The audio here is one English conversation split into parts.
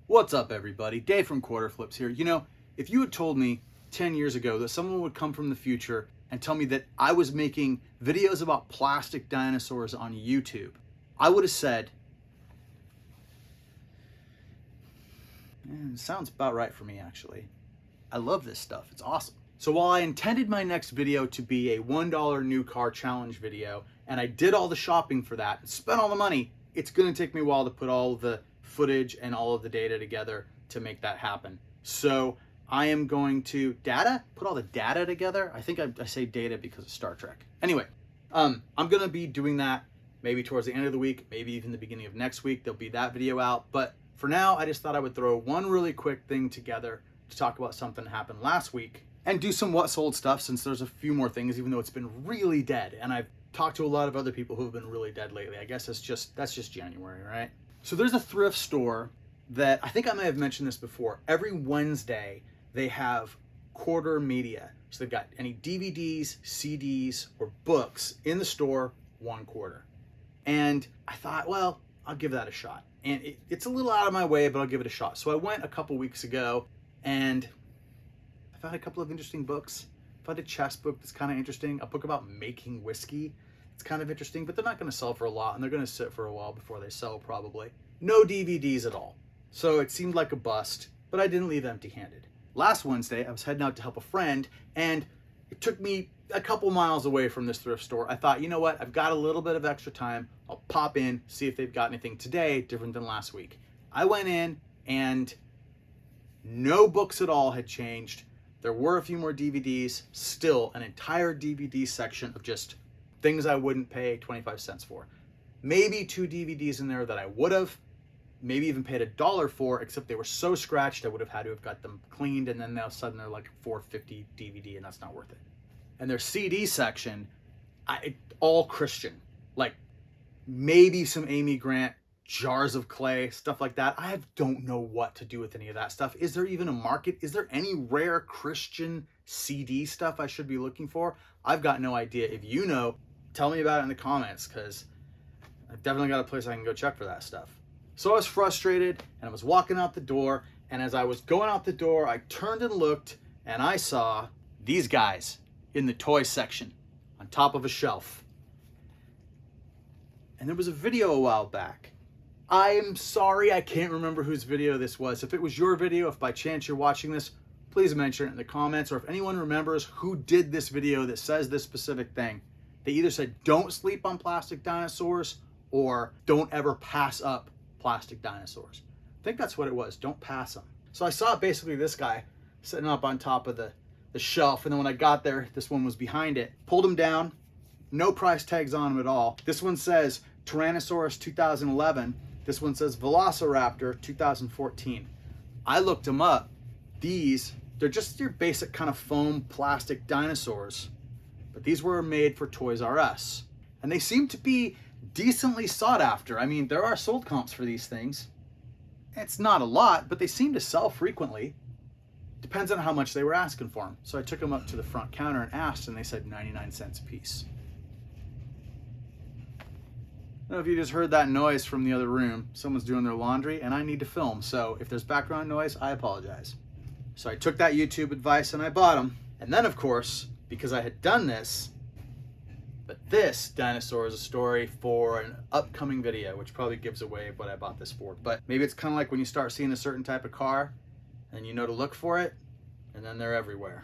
What's up, everybody? Dave from Quarter Flips here. You know, if you had told me 10 years ago that someone would come from the future and tell me that I was making videos about plastic dinosaurs on YouTube, I would have said, it sounds about right for me, actually. I love this stuff. It's awesome. So while I intended my next video to be a $1 new car challenge video, and I did all the shopping for that and spent all the money, it's going to take me a while to put all of the footage and all of the data together to make that happen. So I am going to put all the data together. I think I say data because of Star Trek. Anyway, I'm going to be doing that maybe towards the end of the week, maybe even the beginning of next week. There'll be that video out. But for now, I just thought I would throw one really quick thing together to talk about something that happened last week and do some what sold stuff, since there's a few more things, even though it's been really dead. And I've talked to a lot of other people who have been really dead lately. I guess that's just January, right? So there's a thrift store that, I think I may have mentioned this before. Every Wednesday, they have quarter media. So they've got any DVDs, CDs, or books in the store, one quarter. And I thought, well, I'll give that a shot. And it's a little out of my way, but I'll give it a shot. So I went a couple weeks ago and I found a couple of interesting books. I found a chess book that's kind of interesting, a book about making whiskey. It's kind of interesting, but they're not going to sell for a lot, and they're going to sit for a while before they sell, probably. No DVDs at all. So it seemed like a bust, but I didn't leave empty-handed. Last Wednesday, I was heading out to help a friend, and it took me a couple miles away from this thrift store. I thought, you know what? I've got a little bit of extra time. I'll pop in, see if they've got anything today different than last week. I went in, and no books at all had changed. There were a few more DVDs, still an entire DVD section of just things I wouldn't pay 25 cents for. Maybe 2 DVDs in there that I would have, maybe even paid $1 for, except they were so scratched I would have had to have got them cleaned, and then all of a sudden they're like $4.50 DVD, and that's not worth it. And their CD section, all Christian, like maybe some Amy Grant, jars of clay, stuff like that. I don't know what to do with any of that stuff. Is there even a market? Is there any rare Christian CD stuff I should be looking for? I've got no idea. If you know, tell me about it in the comments, because I've definitely got a place I can go check for that stuff. So I was frustrated, and I was walking out the door, and as I was going out the door, I turned and looked, and I saw these guys in the toy section on top of a shelf. And there was a video a while back. I'm sorry, I can't remember whose video this was. If it was your video, if by chance you're watching this, please mention it in the comments, or if anyone remembers who did this video that says this specific thing. They either said, don't sleep on plastic dinosaurs, or don't ever pass up plastic dinosaurs. I think that's what it was, don't pass them. So I saw basically this guy sitting up on top of the shelf, and then when I got there, this one was behind it. Pulled him down, no price tags on him at all. This one says Tyrannosaurus 2011. This one says Velociraptor 2014. I looked them up. They're just your basic kind of foam plastic dinosaurs, but these were made for Toys R Us. And they seem to be decently sought after. I mean, there are sold comps for these things. It's not a lot, but they seem to sell frequently. Depends on how much they were asking for them. So I took them up to the front counter and asked, and they said 99 cents a piece. I don't know if you just heard that noise from the other room. Someone's doing their laundry, and I need to film. So if there's background noise, I apologize. So I took that YouTube advice and I bought them. And then, of course, because I had done this, but this dinosaur is a story for an upcoming video, which probably gives away what I bought this for. But maybe it's kind of like when you start seeing a certain type of car and you know to look for it, and then they're everywhere.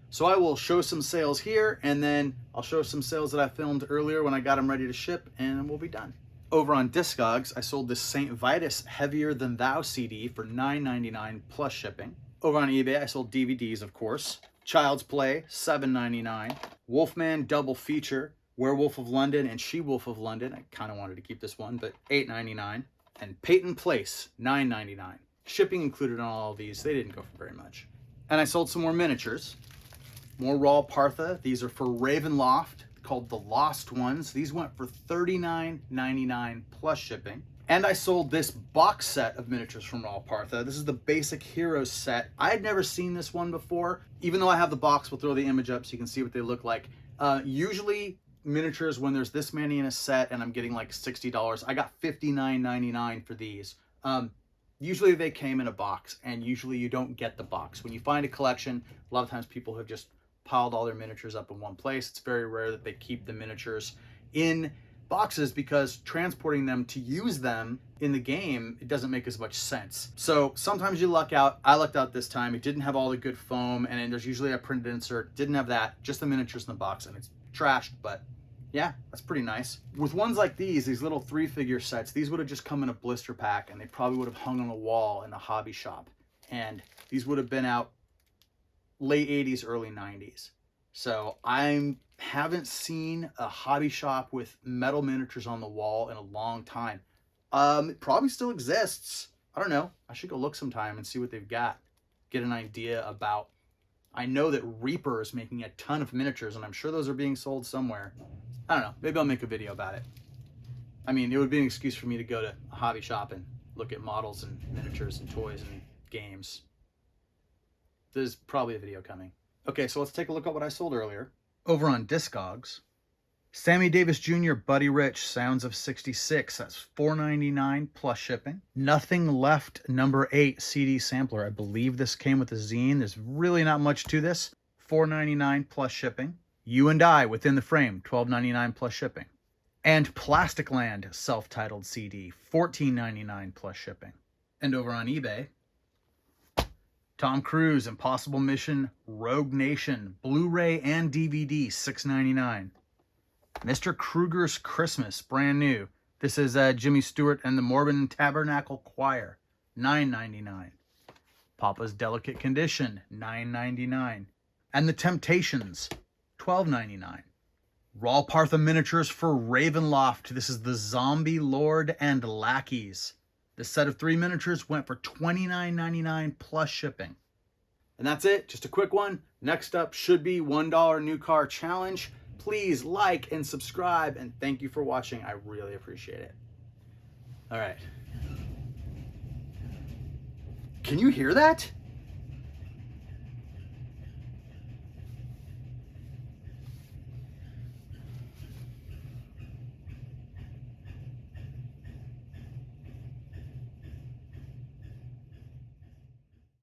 So I will show some sales here, and then I'll show some sales that I filmed earlier when I got them ready to ship, and we'll be done. Over on Discogs, I sold this St. Vitus Heavier Than Thou CD for $9.99 plus shipping. Over on eBay, I sold DVDs, of course. Child's Play, $7.99. Wolfman Double Feature, Werewolf of London and She-Wolf of London. I kind of wanted to keep this one, but $8.99. And Peyton Place, $9.99. Shipping included on all of these. They didn't go for very much. And I sold some more miniatures. More Raw Partha. These are for Ravenloft, called the Lost Ones. These went for $39.99 plus shipping. And I sold this box set of miniatures from Raw Partha. This is the Basic Heroes set. I had never seen this one before. Even though I have the box, we'll throw the image up so you can see what they look like. Usually miniatures, when there's this many in a set and I'm getting like $60, I got $59.99 for these. Usually they came in a box, and usually you don't get the box. When you find a collection, a lot of times people have just piled all their miniatures up in one place. It's very rare that they keep the miniatures in boxes because transporting them to use them in the game, it doesn't make as much sense. So sometimes you luck out. I lucked out this time. It didn't have all the good foam, and then there's usually a printed insert. Didn't have that, just the miniatures in the box, and it's trashed, but yeah, that's pretty nice. With ones like these little 3-figure sets, these would have just come in a blister pack, and they probably would have hung on a wall in a hobby shop. And these would have been out late 80s, early 90s. So I haven't seen a hobby shop with metal miniatures on the wall in a long time. It probably still exists. I don't know. I should go look sometime and see what they've got. Get an idea about. I know that Reaper is making a ton of miniatures, and I'm sure those are being sold somewhere. I don't know. Maybe I'll make a video about it. I mean, it would be an excuse for me to go to a hobby shop and look at models and miniatures and toys and games. There's probably a video coming. Okay, so let's take a look at what I sold earlier. Over on Discogs, Sammy Davis Jr., Buddy Rich, Sounds of 66. That's $4.99 plus shipping. Nothing Left, number 8 CD sampler. I believe this came with a zine. There's really not much to this. $4.99 plus shipping. You and I, Within the Frame, $12.99 plus shipping. And Plasticland, self-titled CD, $14.99 plus shipping. And over on eBay, Tom Cruise, Impossible Mission, Rogue Nation, Blu-ray and DVD, $6.99. Mr. Kruger's Christmas, brand new. This is Jimmy Stewart and the Mormon Tabernacle Choir, $9.99. Papa's Delicate Condition, $9.99. And The Temptations, $12.99. Raw Partha miniatures for Ravenloft. This is the Zombie Lord and Lackeys. The set of 3 miniatures went for $29.99 plus shipping. And that's it. Just a quick one. Next up should be $1 new car challenge. Please like and subscribe, and thank you for watching. I really appreciate it. All right. Can you hear that?